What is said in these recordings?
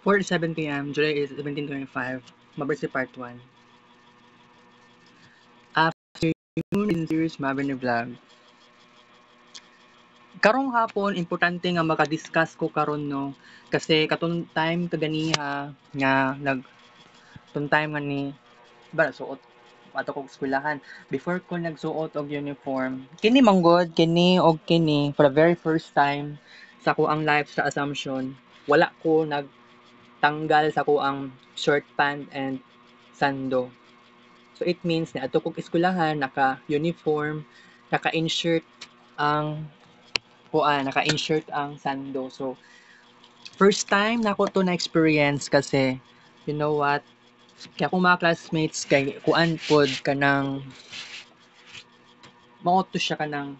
4:07 p.m. July 1725. Mabersi Part 1. Afternoon in Zeus Mabini Vlog. Karong hapon, importante nga maka-discuss ko karon no. Kasi katong time kaganiha nga tong time nga ni ba suot ato kog eskwelahan. Before ko nagsuot og uniform, kini manggod kini og kini for the very first time sa ko ang life sa Assumption. Wala ko nagtanggal sa ko ang short pant and sando. So it means na ato kog eskwelahan naka-uniform, naka-inshirt ang naka-inshirt ang sando. So first time nako to na experience kasi you know what? Kaya akong mga classmates kay kuan pod kanang mauto siya kanang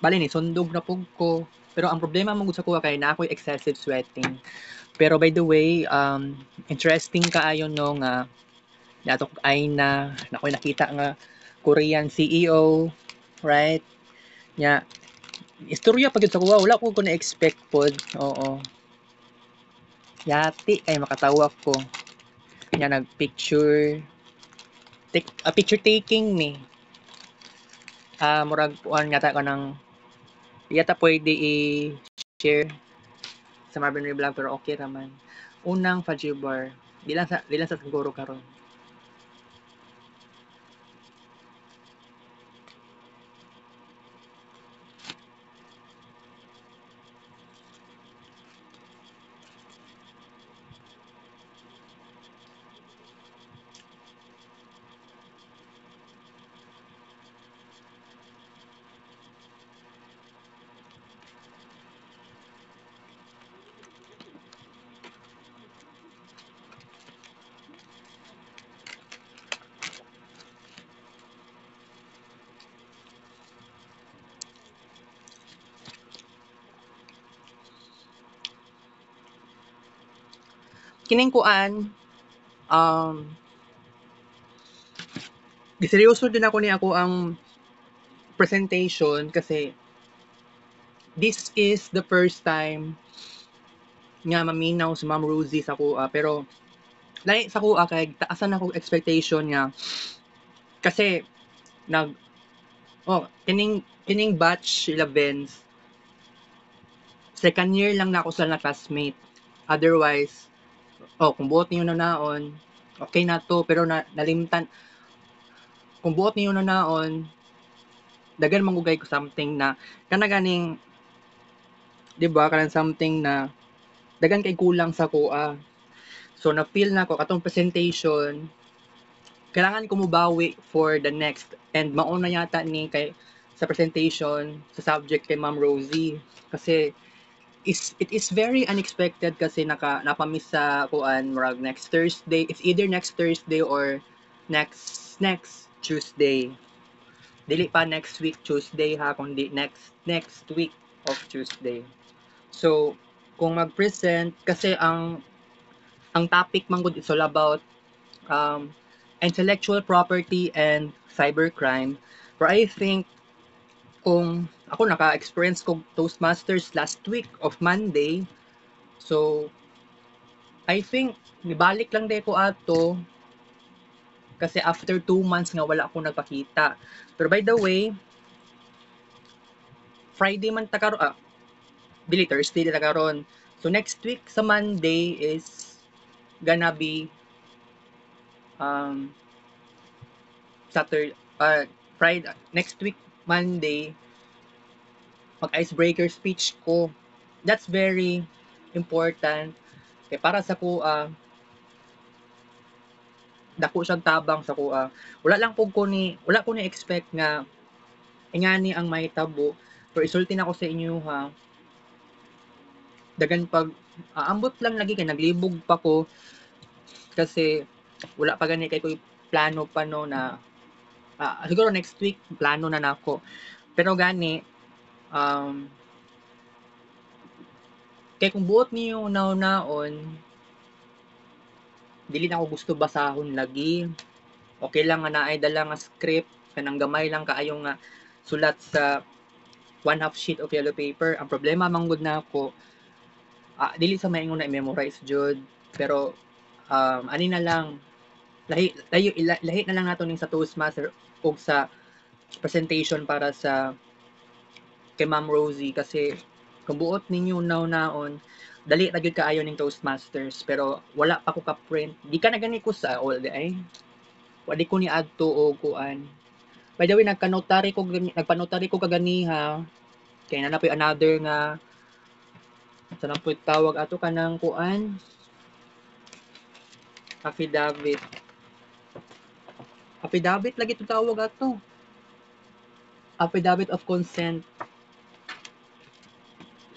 bali ni sundog na pug ko. Pero ang problema mo sa kuha kay na ako'y excessive sweating. Pero by the way, interesting kaayo no nga nato ay na ako'y nakita nga Korean CEO, right? Nya istorya pagid sa kuha wala ko na-expect pod. Oo. Yati kay makatawa ko. Nya nagpicture picture taking ni. Murag kuan yata ka ng yata pwede i-share sa Marvin Ray Vlog pero okay raman. Unang Fajibar. Di lang sa siguro karon. Kining kuan giseryoso din ako ni ako ang presentation kasi this is the first time nga maminaw si Ma'am Rosie sa kuha pero lahi sa kuha kay taasan ako expectation nga kasi nag kining batch 11s second year lang na ako sa na classmate otherwise kung buot niyo na naon okay na to pero nalimtan kung buot niyo na naon dagan manggugay ko something na kana ganing 'di ba kanang something na dagan kay kulang sa kuha. So na feel na ko katong presentation kailangan ko mubawi for the next and mauna yata ni kay sa presentation sa subject kay Ma'am Rosie kasi it is very unexpected kasi napamiss sa kuan murag next Thursday. It's either next Thursday or next Tuesday. Dili pa next week Tuesday ha kundi next week of Tuesday. So kung mag-present kasi ang topic man gud is all about um, intellectual property and cybercrime. But I think kung ako naka-experience ko Toastmasters last week of Monday, so I think nibalik lang din ko ato kasi after 2 months nga wala akong nagpakita. Pero by the way, Friday man ta karon, dili Thursday ta karon. So next week sa Monday is gonna be um Saturday, Friday, next week Monday mag icebreaker speech ko. That's very important kay para sa kuha dako siyang tabang sa kuha. Wala ko ni expect nga ingani ang mahitabo pero isulti na ko sa inyo ha dagan pag ambot lang lagi kay naglibog pa ko kasi wala pa gani kay ko plano pa no na siguro next week plano na nako pero gani um, kay kung buot niyo naon dili na ako gusto basahon lagi okay lang nga naay dala nga script kanang gamay lang kaayo nga sulat sa 1/2 sheet of yellow paper ang problema manggod na ako dili sa maingon na i-memorize jud Pero ani na lang lahi na lang nato ning sa Toastmaster ug sa presentation para sa kay Ma'am Rosie kasi kung buot ninyo naon dali ra gyud kaayo ning Toastmasters pero wala pa ko ka print di ka na gani ko sa all ay wala ko ni adto o kuan. By the way nagpanotary ko kaganiha kay na po'y another nga sa na po'y tawag ato kanang kuan affidavit. Affidavit lagi to tawag ato. Affidavit of consent.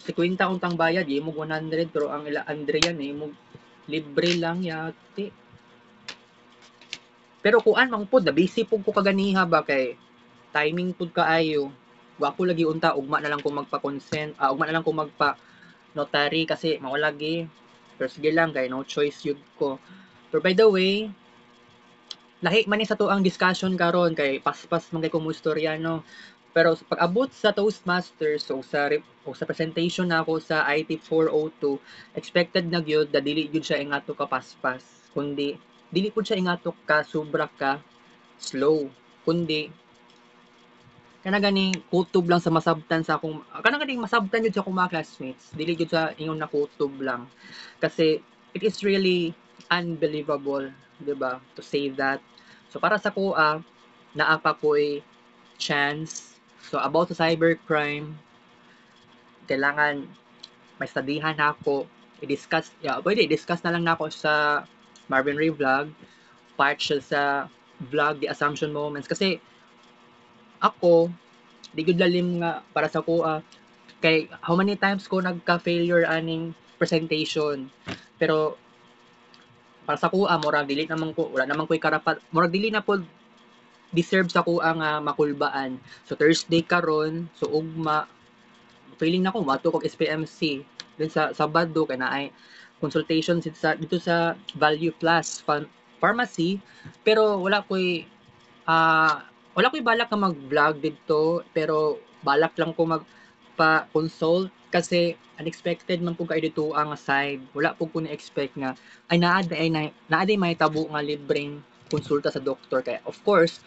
50 untang bayad, imo 100 pero ang ila Andrea ni mo libre lang yati. Pero kuan man pud na busy pud ko kaganiha ba kay timing pud kaayo. Wa ko lagi unta ugma na lang ko magpa-consent, ugma na lang ko magpa notary kasi mao lagi. Pero sige lang kay no choice yun ko. Pero by the way, lahi man ni sa to ang discussion karon kay paspas man kay kong istorya no. Pero pag abot sa Toastmasters o sa presentation na ako sa IT 402, expected na gyud da dili gyud siya ingato ka paspas, kundi dili pud siya ingato ka sobra ka slow, kundi kana gani kutob lang sa masabtan sa akong kana gani masabtan gyud sa akong mga classmates, dili gyud sa ingon na kutob lang. Kasi it is really unbelievable, 'di ba? To say that. So para sa kuha, naa pa ko'y chance. So about sa cybercrime, kailangan may studihan ako, i-discuss, pwede i-discuss na lang nako sa Marvin Ray Vlog, part siya sa vlog, The Assumption Moments. Kasi ako, di gud lalim nga para sa kuha, kay how many times ko nagka-failure aning presentation. Pero para sa kuha, murag dili naman ko, wala naman ko'y karapat, murag dili na po deserve sa kuha nga makulbaan. So Thursday karon, so ugma, feeling na ko mato kog SPMC. Then sa Sabado kay naay consultation dito sa Value Plus Pharmacy pero ah wala ko'y balak nga mag-vlog dito pero balak lang ko magpa-consult kasi unexpected man po kayo dito ang side. Wala po ko na-expect nga ay naa may tabo nga libreng konsulta sa doktor kaya of course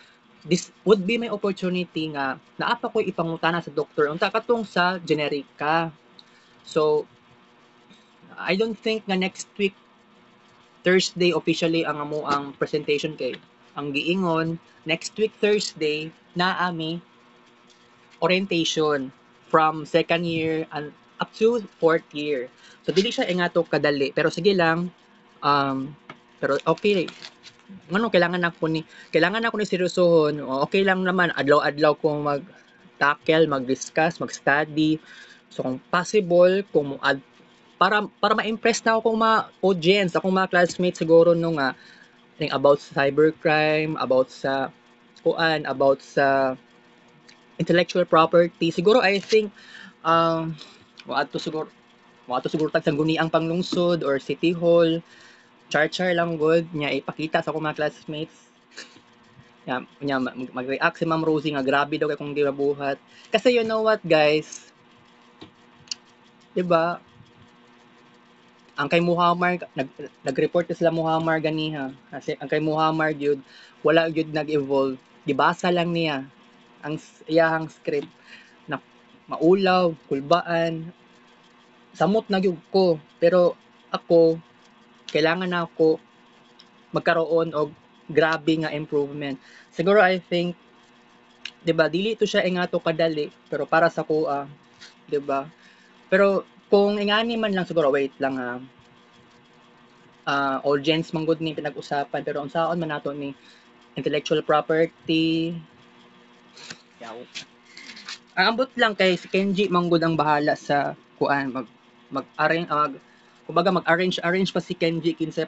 this would be my opportunity nga naapa ko ipangutana sa doktor unta katong sa generika. So I don't think nga next week Thursday officially ang amo ang presentation kay ang giingon next week Thursday na ami orientation from second year and up to fourth year. So dili siya ingato kadali pero sige lang pero okay ngano kailangan ako ni seryosohon. Okay lang naman adlaw-adlaw kong mag-tackle, mag-discuss, mag-study. So kung possible, kung para ma-impress na ako kung mga audience, akong mga classmates siguro no nga about sa cybercrime, about sa about sa intellectual property. Siguro I think wato siguro tag sangguniang panglungsod or city hall char lang good nya ipakita sa akong mga classmates nya mag-react si Ma'am Rosie nga grabe daw kay kung gibuhat kasi you know what guys, 'di ba? Ang kay Muhammar nag-report sila Muhammar ganiha kasi ang kay Muhammar gyud wala gyud nag-evolve, gibasa lang niya ang iyahang script na maulaw, kulbaan, samot na gyud ko pero ako kailangan na ako magkaroon og grabe nga improvement. Siguro I think 'di ba dili to siya ingato kadali pero para sa kuha, 'di ba? Pero kung ingani man lang siguro wait lang ha. Audience man gud ni pinag-usapan pero unsaon man nato ni intellectual property. Yaw. Ang ambot lang kay si Kenji man gud ang bahala sa kuan mag-arrange kumbaga mag-arrange pa si Kenji kinsa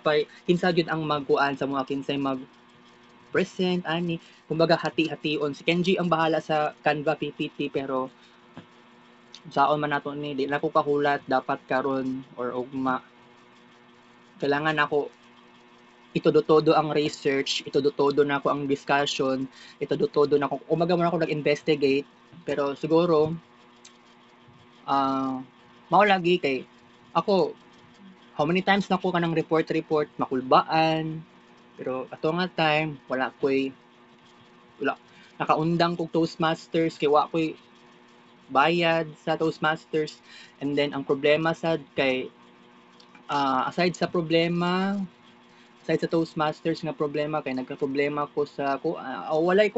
gyud ang magkuan sa mga kinsay mag present ani kumbaga hati-hation si Kenji ang bahala sa Canva PPT pero saon man nato ni di na ko kahulat dapat karon or ugma kailangan ako itodo-todo ang research, itodo-todo na ako ang discussion, itodo-todo na ako umaga man ako nag-investigate pero siguro mao lagi kay ako how many times na ko kanang report makulbaan, pero ato nga time wala nakaundang kog Toastmasters kay wa ko'y bayad sa Toastmasters. And then ang problema sad kay aside sa Toastmasters nga problema kay nagka-problema ko sa walay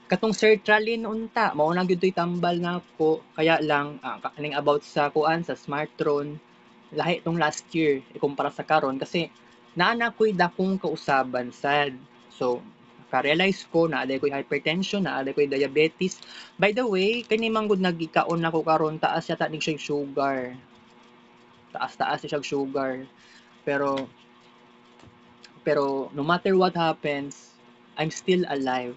katong sertralin unta mao na gyud to'y tambal nako, kaya lang kaning about sa sa Smartron lahi tong last year ikumpara sa karon kasi naa na ko'y dakong kausaban sad. So ka-realize ko na aday ko'y hypertension, na aday ko'y diabetes. By the way, kani man gud nagikaon nako karon, taas yata ning siyang sugar. Taas siya sugar. Pero no matter what happens, I'm still alive.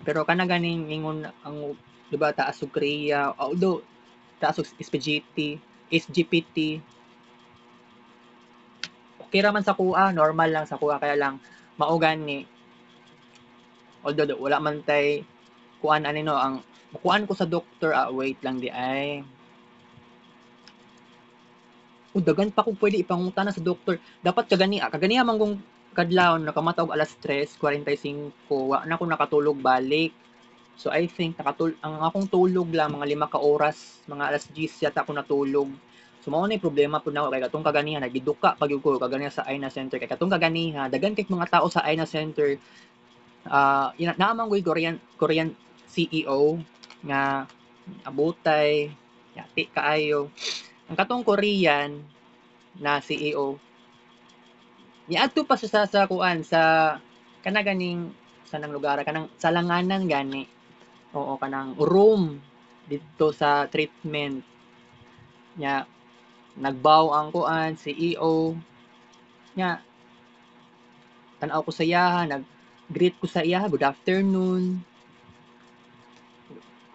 Pero kana ganing ingon ang, di ba, taas og kriya, although taas og SGPT, okay raman sa kuha, normal lang sa kuha, kaya lang mao gani, although wala man tay kuan ani no, ang kuan ko sa doktor, wait lang di ay. Dagan pa kung pwede ipangutana sa doktor. Dapat kagani man kung kadlawon nakamata og alas 3:45, wa na ko nakatulog balik. So I think ang akong tulog lang mga 5 ka oras, mga alas 10 yata ako natulog. So mao na problema pud nako kay katong kaganiha nagiduka pag ko kaganiha sa AINA Center, kay katong kaganiha dagan kay mga tao sa AINA Center. Naamang Korean CEO nga abutay, yati kaayo. Ang katong Korean na CEO, niadto pa siya sa kuan sa kana ganing sanang lugar kanang salanganan gani. Oo, kanang room dito sa treatment nya, nagbow ang kuan CEO nya, tan-aw ko sa iya, nag-greet ko sa iya, good afternoon.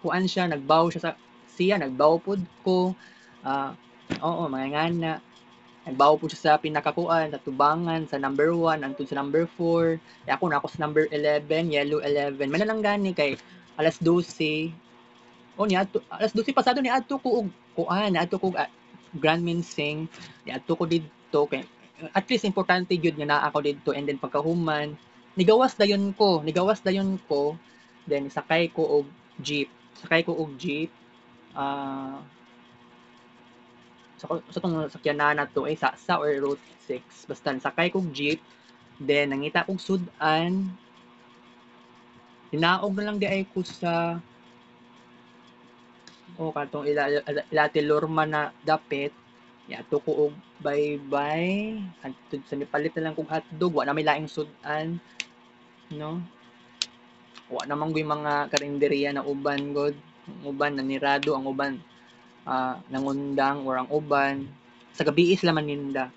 Kuan siya, nagbow pud ko. Oo, mangangana. Nagbow po siya sa pinakakuan, sa tubangan, sa number 1, hangtod sa number 4. Ako na ako sa number 11, yellow 11. May nalang gani kay alas 12. Alas 12 pasado niadto ko og kuan, niadto ko Grand Minsing, niadto ko didto kay at least importante gyud nga naa ako didto, and then pagkahuman nigawas dayon ko, then sakay ko og jeep. Sa tong sakyanan na to ay sa or Route 6, basta sakay kog jeep, then nangita kog sudan, hinaog na lang di ay ko sa katong Ilate Lorma na dapit, yato ko og bye-bye, hangtod sa nipalit na lang kog hotdog, wa na may laing sudan, no? Wa naman gyud mga karinderiya na uban god, ang uban nanirado, ang uban nangundang, or ang uban sa gabi sila maninda.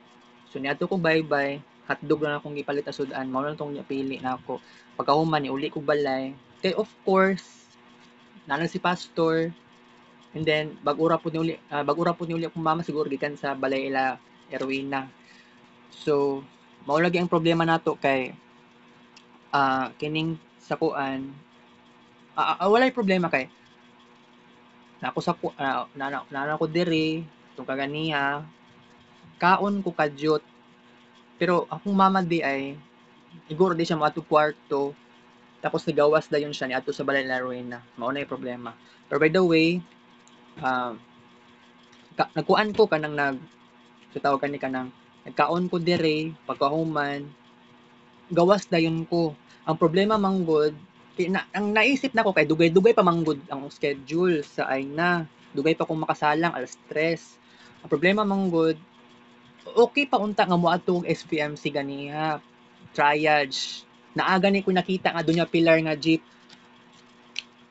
So niadto ko bye-bye, hotdog na akong gipalit na sudan, mao lang tong napili nako. Pagkahuman ni uli ko balay. Kay of course, nalang si pastor, and then bag-ura po ni uli akong mama siguro gikan sa balay ila Erwina. So mao lagi ang problema nato kay kining sa kuan, walay problema kay nako sa na ko diri tong kaganiha, kaon ko kadyot, pero akong mama di ay siguro di siya moadto kwarto, tapos nigawas dayon siya niadto sa balay la Rowena. Mao na yung problema. Pero by the way, nagkuan ko kanang tawag kani kanang nagkaon ko dire pagkahuman, gawas dayon ko. Ang problema manggod ang naisip nako kay dugay-dugay pa manggod ang schedule sa AINA. Dugay pa kong makasalang alas 3. Ang problema manggod, okay pa unta nga moadto og SPMC ganiha, triage. Naaga ni ko nakita nga dunya pilar nga jeep.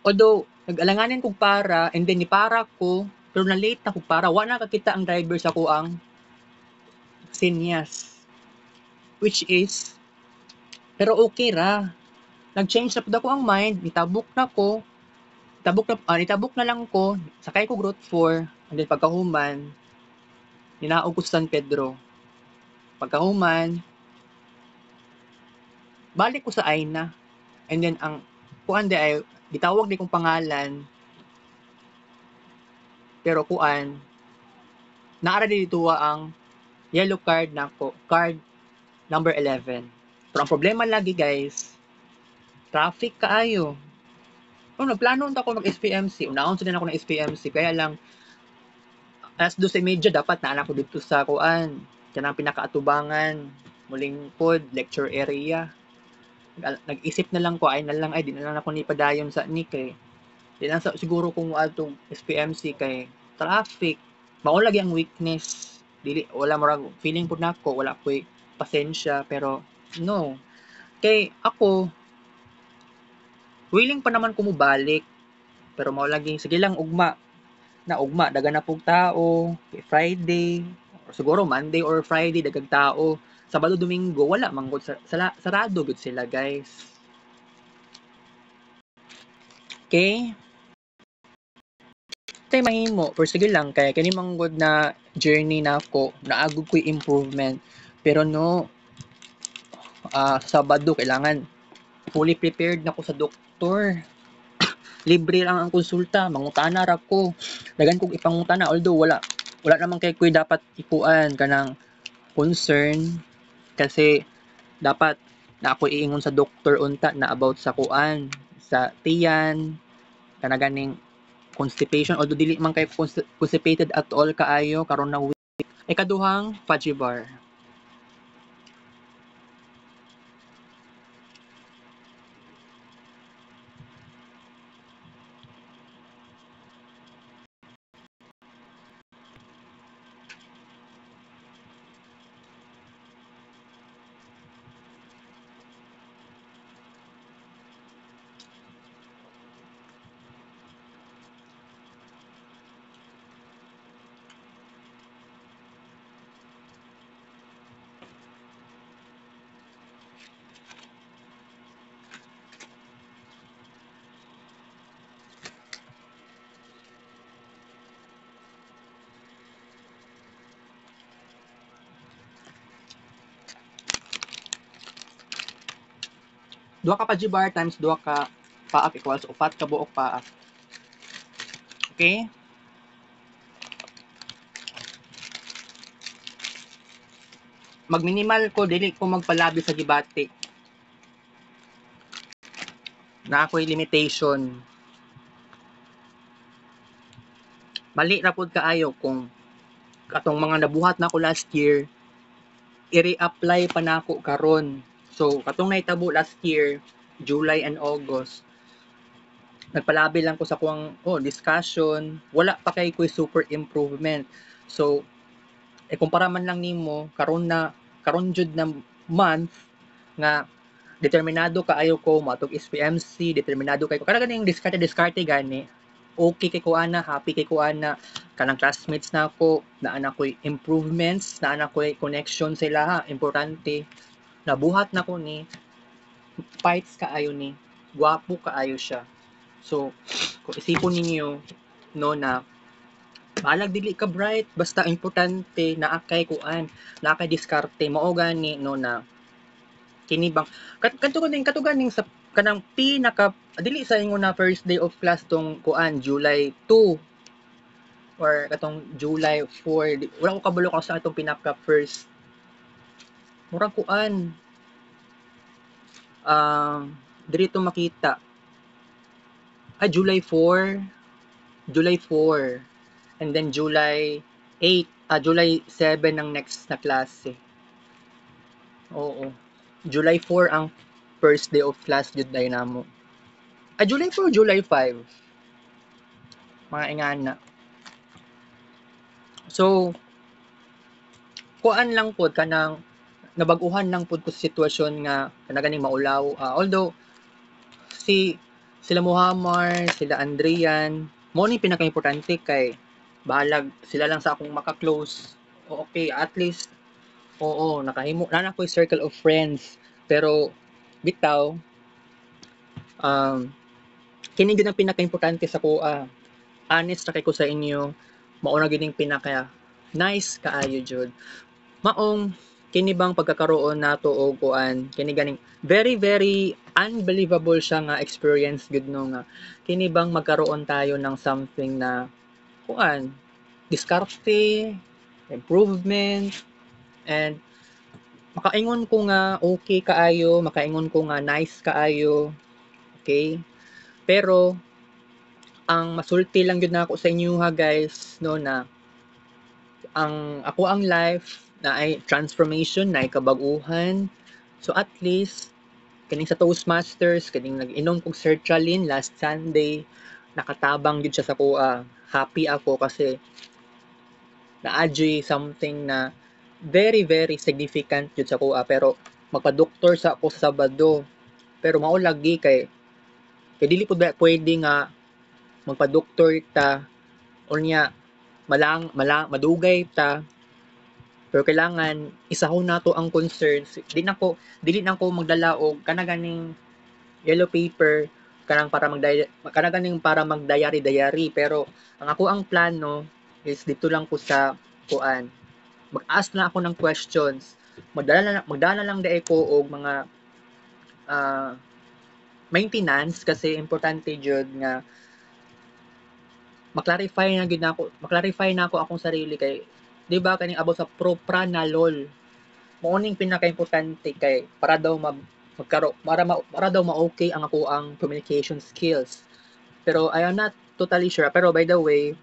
Although nag-alanganin kog para, and then ni para ko, pero na late na kog para, wa na kakita ang driver sa kuang Sinyas. Which is, pero okay ra. Nag-change na pud ako ang mind, nitabok na lang ko, sakay ko Route 4, and then pagkahuman, ninaog ko sa San Pedro. Pagkahuman, balik ko sa AINA, and then ang kuan di ay gitawag di kong pangalan, pero kuan naara di dituwa ang Yellow card na ako. Card number 11. Pero ang problema lagi guys, traffic kaayo. Nagplano ako mag-SPMC. Unaon sila ako ng SPMC. Kaya lang, alas 12:30 dapat na anak ko dito sa kuan. Kanang pinakaatubangan. Muling pod, lecture area. Nag-isip na lang ko, ay na lang, ay di na lang ako ni padayon sa ni kay. Di lang siguro kung atong SPMC kay traffic. Mao lagi ang weakness. Dili, wala mo feeling po nako, wala ko'y pasensya, pero no. Kay ako, willing pa naman ko mo balik. Pero mao lagi, sige lang, ugma. Ugma, daga na pong tao. Friday, or siguro Monday or Friday, dagang tao. Sabado, Domingo, wala manggod. Sarado gud sila, guys. Okay? Tay mahimo, pero sige lang, kaya kani manggod na journey na ako, naagog ko'y improvement. Pero no, Sabado, kailangan fully prepared na ko sa doktor. Libre lang ang konsulta, mangutana ra ko. Dagan kog ipangutana, although wala naman kay ko'y dapat ipuan kanang concern kasi dapat na ako iingon sa doktor unta na about sa kuan, sa tiyan, kana ganing constipation, although dili man kay constipated at all kaayo karon na week. Ikaduhang Pajibar. Duha ka Pajibar times duha ka paak equals 4 ka buok paak. Okay? Mag-minimal ko, dili ko magpalabi sa gibati. Na ako'y limitation. Mali ra pud kaayo kung katong mga nabuhat na ko last year, i-reapply pa na ako karon. So, katong naitabo last year, July and August, nagpalabi lang ko sa kuwang discussion, wala pa kay ko'y super improvement. So, kumpara man lang nimo karon jud na month nga determinado kaayo ko matog SPMC, determinado kay ko kada ganing diskarte gani. Okay kay ko ana, happy kay ko ana, kanang classmates na ako, na anak ko'y improvements, na anak ko'y connection sila ha, importante. Nabuhat na ko ni, fights kaayo ni, gwapo kaayo siya. So, kung isipon ninyo, no, na balag dili ka bright, basta importante, naakay kuan, naakay diskarte, mao gani, no, na, kini bang, katuganing sa, kanang pinaka, dili sa ingon na first day of class tong kuan, July 2, or katong July 4, wala ko kabalo kung sa atong pinaka first, murang kuan, dito makita, July 4, and then July 8, July 7 ang next na klase. Oo. July 4 ang first day of class jud dayon namo. July 4, July 5. Mga ingana. So, kuan lang pod kanang nabag-uhan lang pod ko sa sitwasyon nga kanaganing maulaw. Although sila Muhammad, sila Andrian, mo ni pinaka-importante kay bahalag sila lang sa akong maka-close. Okay, at least oo, nakahimo na ko'y circle of friends. Pero bitaw kini gyud ang pinaka-importante sa kuha. Honest ra kay ko sa inyo, mao na gyud pinaka nice kaayo jud. Maong kini bang pagkakaroon nato og kuan, kini ganing very very unbelievable siya nga experience gud no nga kini bang magkaroon tayo ng something na kuan, diskarte, improvement, And makaingon ko nga okay kaayo, makaingon ko nga nice kaayo, okay? Pero ang masulti lang gyud nako sa inyoha guys no na ang life na ay transformation na ay kabag-uhan. So at least kaning sa Toastmasters, kaning nag-inom kog sertraline last Sunday, nakatabang gyud siya sa kuha. Happy ako kasi na-adjust something na very very significant gyud sa kuha, pero magpa-doktor sa ako sa Sabado. Pero mao lagi kay dili pud pwede nga magpa-doktor ta unya madugay ta, pero kailangan isahon nato ang concerns. Dili na ko magdala og kana ganing yellow paper kana ganing para mag-diary, pero ang plano is dito lang ko sa kuan, mag-ask na ako ng questions, magdala lang dai ko og mga ah, maintenance kasi importante jud nga maklarify na ako akong sarili kay di ba kaning about sa propranolol mao ning pinaka-importante kay para daw para daw ma-okay ang ako ang communication skills. Pero I am not totally sure. Pero by the way,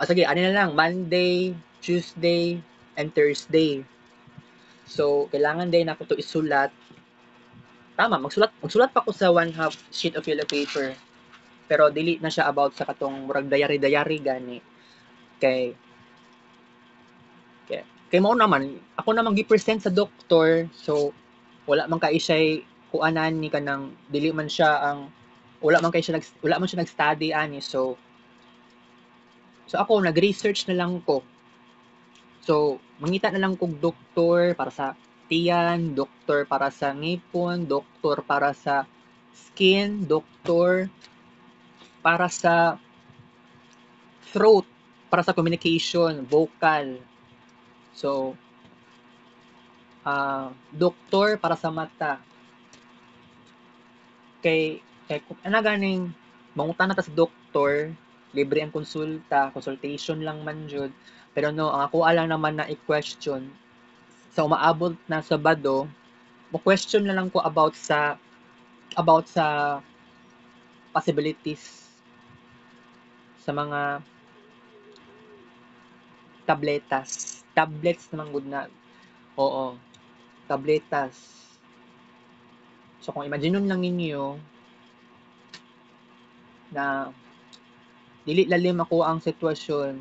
sige, ano na lang, Monday, Tuesday, and Thursday. So, kailangan din ako to isulat. Tama, magsulat pa ko sa 1/2 sheet of yellow paper. Pero dili na siya about sa katong murag diary gani. Kay kay mao naman, ako naman gi-present sa doktor. So, wala man kay siya kuanan ni kanang dili man siya ang wala man siya nag-study ani. So ako nag-research na lang ko. So, mangita na lang kog doktor para sa tiyan, doktor para sa ngipon, doktor para sa skin, doktor para sa throat, para sa communication, vocal. So, doktor para sa mata. Kay kung ana ganing mangutan na ta sa doktor, libre ang consultation lang man jud. Pero no, ang ako lang naman na i-question sa umaabot na Sabado, mo-question na lang ko about sa possibilities sa mga tablets naman gud na. Oo, tabletas. So kung imaginon lang ninyo na dili lalim ako ang sitwasyon,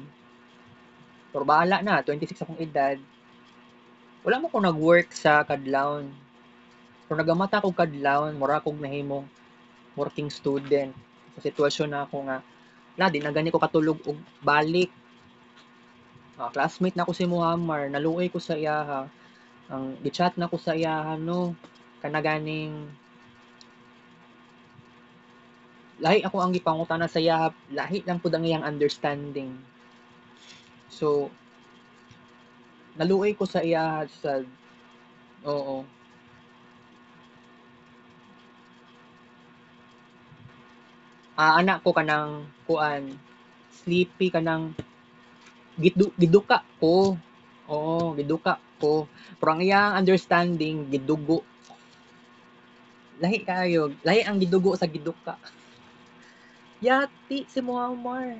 pero bahala na, 26 akong edad, wala mo ko nag-work sa kadlawon. Kung nagamata ko kadlawon, mura kog nahimong working student. Sa sitwasyon na ako nga, di na gani ko katulog og balik. Classmate na ko si Muhammad, naluoy ko sa iyaha. Ang gichat na ko sa iyaha no, kanaganing lahi ako ang gipangutana sa iyaha, lahi lang pud ang iyang understanding. So, naluoy ko sa iyaha sa oo. Anak ko kanang kuan, sleepy kanang giduka ko. Oo, giduka ko. Pero ang iyang understanding gidugo. Lahi ang gidugo sa giduka. Yati si Muhammad.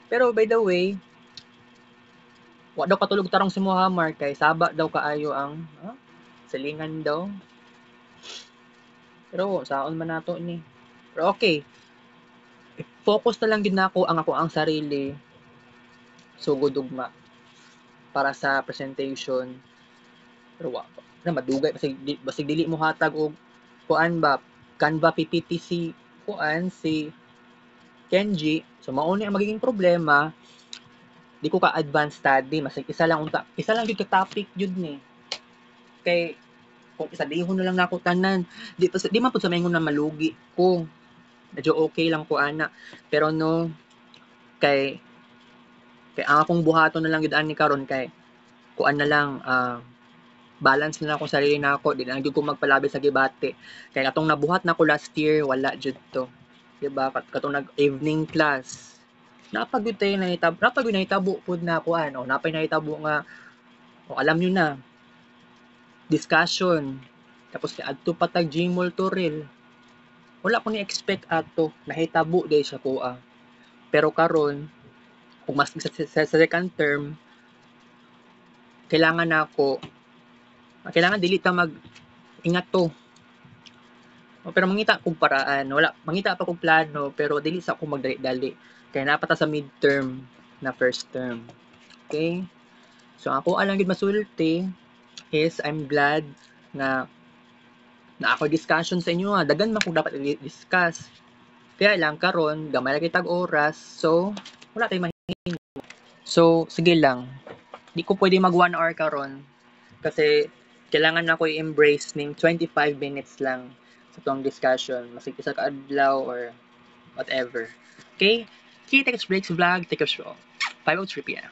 Pero by the way, wa daw katulog tarong si Muhammad kay saba daw kaayo ang silingan daw. Pero saon man nato ni. Pero okay. Focus na lang gid nako ang sarili. Sugod ugma para sa presentation. Pero wa na madugay basig dili mo hatag og kuan ba Canva PPT si Kenji. So mao ni ang magiging problema. Di ko ka advanced study, masig isa lang gyud ka topic jud ni. Kay kung isa dihon na lang nako tanan, di man pud sa maingon na malugi ko. Medyo okay lang ko ana. Pero no kay ang akong buhaton na lang gyud ani karon kay kuan na lang balance na lang akong sarili nako, di na gyud ko magpalabi sa gibati. Kay katong nabuhat nako last year wala jud to. Diba? Katong nag-evening class. Napagud nahitabo pud na kuan, napay nahitabo nga O alam nyo na, discussion. Tapos ni adto patag Gmol Toril. Wala ko ni expect ato, nahitabo day siya kuha. Pero karon, kung mas sa second term, kailangan kailangan dili ta mag ingat to. Pero mangita kong paraan, wala mangita pa kong plano, pero dili sa ako magdali-dali. Kaya napata sa midterm na first term. Okay? So ako alang gid masulti is I'm glad na ako discussion sa inyo nga daghan man kung dapat i-discuss. Kaya lang karon gamay ra kitag oras, so wala tay mahimo. So sige lang. Di ko pwede mag 1 hour karon kasi kailangan na ko i-embrace ning 25 minutes lang sa tong discussion. Masig isa ka adlaw or whatever. Okay? Okay, take a breaks vlog. Take a show. 5:03 p.m.